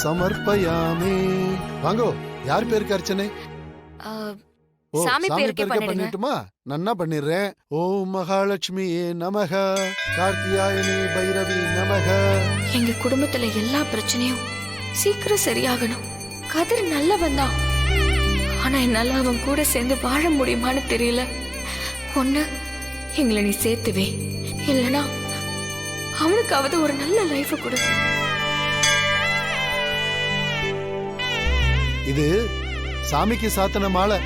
சமர்ப்பயாமி. வாங்கோ, யார் பேருக்கு அர்ச்சனை? ஓ, சாமி சாமி பேருக்கே பேருக்கே பண்ணிடுங்க. பண்ணிட்டுமா? நன்னா பண்ணிடுறேன். ஓம் மகாலட்சுமியே நமக, கார்த்தியாயனி பைரவி நமக. எங்க குடும்பத்துல எல்லா பிரச்சனையும் சீக்கிரம் சரியாகணும். கதிர் நல்லவன் தான், ஆனா என்னால அவன் கூட சேர்ந்து வாழ முடியுமான்னு தெரியல. ஒண்ணு எங்களை நீ சேர்த்துவே, இல்லனா அவனுக்காவது ஒரு நல்ல லைஃப் கொடு. இது சாமிக்கு சாத்தன மாலை,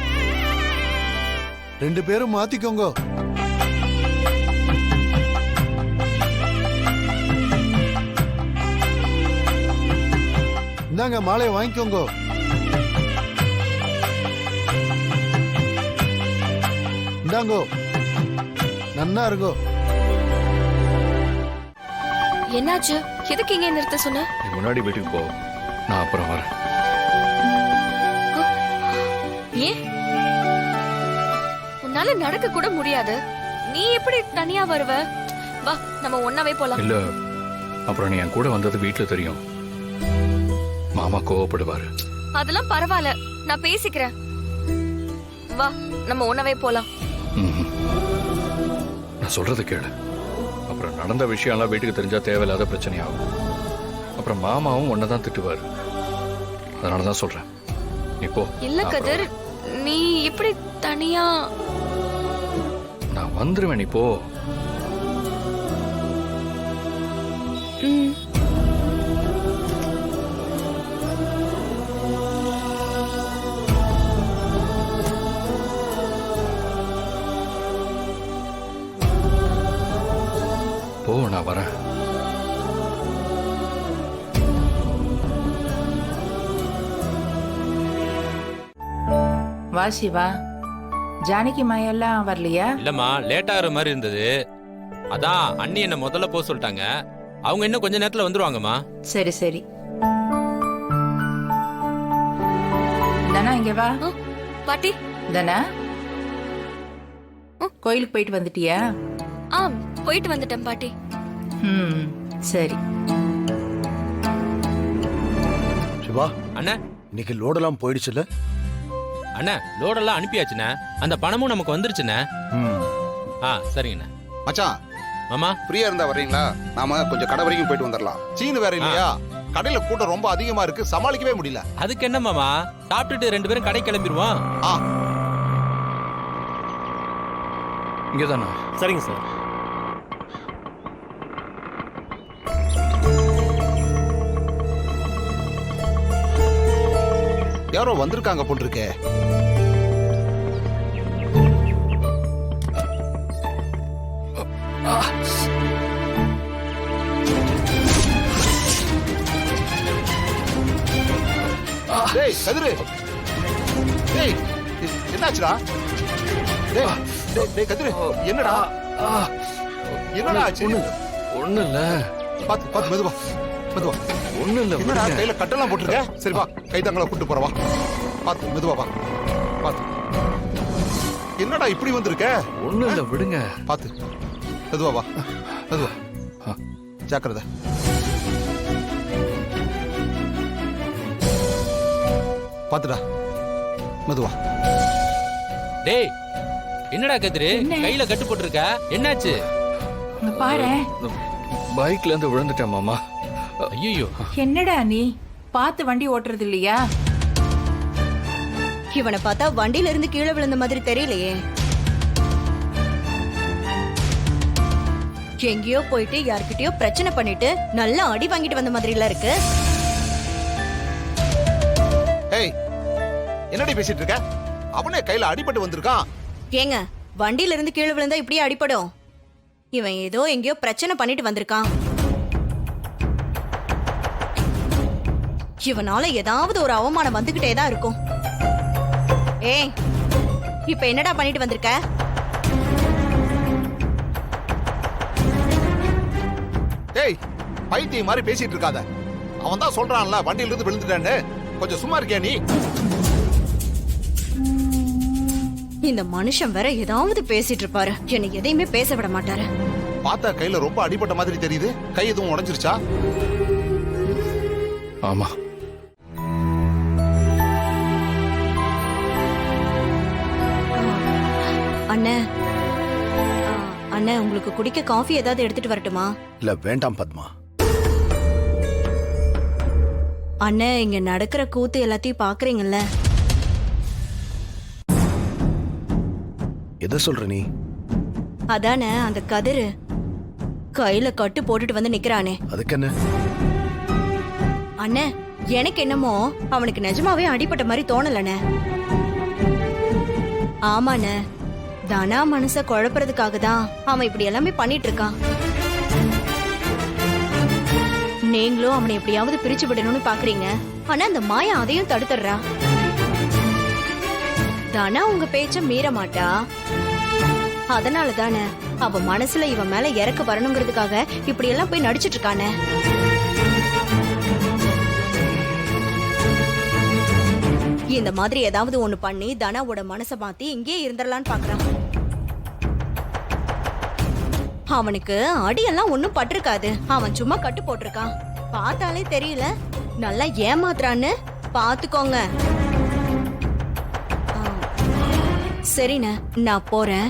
2 பேரும் மாத்திக்கோங்க. இந்தாங்க மாலையை வாங்கிக்கோங்க. இந்தாங்கோ, நன்னா இருங்கோ. என்னாச்சு? எதுக்கு இங்க நிறுத்த சொன்ன? நீ முன்னாடி வீட்டுக்கு போ, நான் அப்புறம் வரேன். ஏன்? உன்னால நடக்க கூட முடியாது, நீ எப்படி தனியா வருவ? வா, நம்ம ஒன்னாவே போலாம். இல்ல, அப்புறம் நீ என் கூட வந்தது வீட்டுல தெரியும், மாமா கோவப்படுவாரு. அதெல்லாம் பரவாயில்ல, நான் பேசிக்கிறேன். வா, நம்ம ஒன்னாவே போலாம். ம்ஹும். நான் சொல்றதை கேளு. அப்புறம் நடந்த விஷயம்லாம் வீட்டுக்கு தெரிஞ்சா தேவையில்லாத பிரச்சனையாகும். அப்புறம் மாமாவும் ஒன்னதான் திட்டுவாரு. அதனாலதான் சொல்றேன், நீ போ. இல்ல நான் கதிர், நீ எப்படி தனியா? நான் வந்துருவேன், நீ போ. ம். போ, நான் வரேன். வா சிவா, ஜானகி மாயெல்லாம் வரலையா? இல்லம்மா, லேட் ஆகிற மாதிரி இருந்தது. அதான் அண்ணி என்ன முதல்ல போக சொல்லிட்டாங்க. அவங்க இன்னும் கொஞ்ச நேரத்துல வந்துருவாங்கம்மா. சரி சரி. தனா இங்க வா. பாட்டி. தனா, கோயிலுக்கு போயிட்டு வந்துட்டியா? ஆம், போயிட்டு வந்துட்டேன் பாட்டி. ம், சரி. சிவா, அண்ணா, இன்னைக்கு லோடெல்லாம் போயிடுச்சுல? அண்ணா லோடெல்லாம் அனுப்பியாச்சுண்ணே. அந்த பணமும் நமக்கு வந்துருச்சுண்ணே. சரிங்கண்ணா. மச்சான், மாமா ஃப்ரீயா இருந்தா வர்றீங்களா? நாம கொஞ்சம் கடை வரைக்கும் போயிட்டு வந்துடலாம். சீனு வேற இல்லையா? கடையில கூட்டம் ரொம்ப அதிகமா இருக்கு, சமாளிக்கவே முடியல. அதுக்கு என்ன மாமா, சாப்பிட்டுட்டு 2 பேரும் கடை கிளம்பிடுவோம். இங்கதானா? சரிங்க சார். யாரோ வந்திருக்காங்க போட்டிருக்கே. டேய் கதிரு, டேய் என்னாச்சுடா? டேய் கதிரு, என்னடா என்னடா ஆச்சு? ஒண்ணு இல்ல. பாத்து மெதுவா மெதுவா. ஒண்ணு இல்ல. என்னடா கையில கட்டெல்லாம் போட்டிருக்க? சரி வா, கைதாங்களா கூட்டு போறவா. பாத்து மெதுவா வா. பாத்து. என்னடா இப்படி வந்திருக்க? ஒண்ணு இல்ல, விடுங்க. பாத்து மெதுவா வா. மெதுவா, ஜாக்கிரதை. பாத்துடா, மெதுவா. டேய், என்னடா கதிரு, கையில கட்டு போட்டிருக்க? என்னாச்சு? பாரு, பைக்ல இருந்து விழுந்துட்டேன் மாமா. ஐயோ, என்னடா நீ பார்த்து வண்டி ஓட்டுறது இல்லையா? இவனை பார்த்தா வண்டியில இருந்து கீழே விழுந்த மாதிரி தெரியலையே. எங்கேயோ போயிட்டு யார்கிட்டயோ பிரச்சனை பண்ணிட்டு நல்லா அடி வாங்கிட்டு வந்த மாதிரி எல்லாம் இருக்கு. ஏய், என்னடி பேசிட்டு இருக்க? அவனே கையில அடிபட்டு வந்திருக்கான். ஏங்க, வண்டியில இருந்து கீழே விழுந்தா இப்படியே அடிபடும். இவன் ஏதோ எங்கேயோ பிரச்சனை பண்ணிட்டு வந்திருக்கான். இவனால ஏதாவது ஒரு அவமானம் வந்துகிட்டே தான் இருக்கும். ஏய், இப்ப என்னடா பண்ணிட்டு வந்திருக்க? ஏய், பைத்தியம் மாதிரி பேசிட்டு இருக்காத. அவன் தான் சொல்றான்ல வண்டியில இருந்து விழுந்துட்டான்னு. கொஞ்சம் சும்மா இருக்கியா நீ? இந்த மனுஷன் வேற ஏதாவது பேசிட்டு இருப்பாரு, என்னை எதையுமே பேச விட மாட்டாரு. பார்த்தா கையில ரொம்ப அடிபட்ட மாதிரி தெரியுது. கை எதுவும் உடைஞ்சிருச்சா? ஆமா, அண்ணே அண்ணே உங்களுக்கு குடிக்க காஃபி ஏதாவது எடுத்துட்டு வரட்டுமா? இல்ல வேண்டாம் பத்மா. அண்ணே இங்க நடக்கிற கூத்து எல்லாத்தையும் பாக்குறீங்கல்ல? எதை சொல்ற நீ? அதானே அந்த கதிரு கையில கட்டு போட்டுட்டு வந்து நிக்கிறானே. அதுக்கு என்ன? அண்ணே எனக்கு என்னமோ அவனுக்கு நிஜமாவே அடிபட்ட மாதிரி தோணலண்ணே. ஆமாண்ணே, தனா மனச குழப்பறதுக்காக தான் அவன் இப்படி எல்லாமே பண்ணிட்டு இருக்கான். நீங்களும் அவனை எப்படியாவது பிரிச்சு விடணும்னு பாக்குறீங்க. ஆனா அந்த மாயா அதையும் தடுத்துடுறா. தனா உங்க பேச்ச மீற மாட்டா. அதனால தானே அவ மனசுல இவன் மேல இறக்க வரணுங்கிறதுக்காக இப்படி எல்லாம் போய் நடிச்சிட்டு இருக்கானே. இந்த மாதிரி ஏதாவது ஒண்ணு பண்ணி தனாவோட மனச மாத்தி இங்கே இருந்துடலான்னு பாக்குறான். அவனுக்கு அடியெல்லாம் ஒண்ணும் பட்டிருக்காது. அவன் சும்மா கட்டு போட்டிருக்கான். பார்த்தாலே தெரியல நல்லா ஏமாத்துறான்னு. பாத்துக்கோங்க. சரிண்ணே நான் போறேன்.